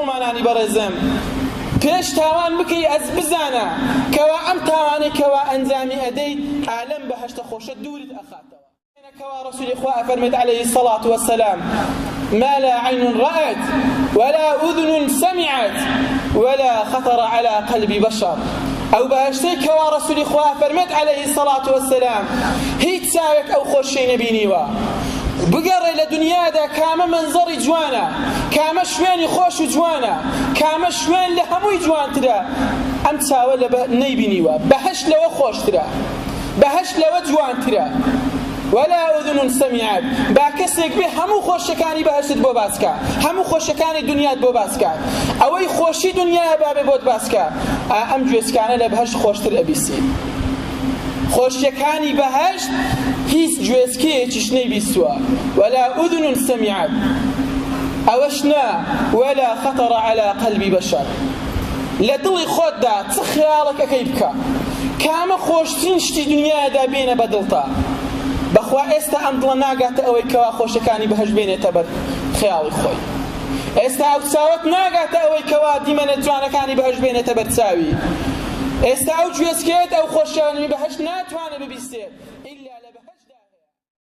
مسلمانانی بەڕێزم پێش تاوان بکەی ئەس بزانە کەوا ئەم تاوانەی کەوا ئەنجامی ئەدەیت ئالەم بەهەشتە خۆشە دوورت ئەخاتەوە كما رسول إخوة فرمت عليه الصلاة والسلام ما لا عين رأت ولا أذن سمعت ولا خطر على قلب بشر أو بهشتي كما رسول إخوة فرمت عليه الصلاة والسلام هيت ساوك أو خوشي نبينيوا بقر إلى دنيا دا كاما منظري جوانا كاما شويني خوش جوانا كاما شوين لهموي جوان ترى أم تساوى نيبينيوا بهش لو خوش ترى بهش لو جوان ترى ولا أذن سمعت باكسك به همو خوشكاني بهشت بو باسكا همو خوشكاني دنيا بو باسكا اوي خوشي دنيا باب بود باسكا ام جوسكانه لبهشت خوشتر ابيسي خوشكاني بهشت هيس جوسكي تشني بيسوا ولا أذن سمعت اوشنا ولا خطر على قلب بشر لدلي خود دا تخيالك كيبكا كاما خوشتين شتي دنيا دا بين بدلتا بەخوا ئێستا ئەم دڵە ناگاتە ئەوەی کەوا خۆشەکانی بەهەشت بێنێتە بەر خەیاڵی خۆی ئێستا ئەو چاوت ناگاتە ئەوەی کەوا دیمەنە جوانەکانی بەهەشت بێنێتە بەر چاوی ئێستا ئەو گوێزکێت ئەو خۆشەکانی بەهەشت ناتوانێت ببیستێت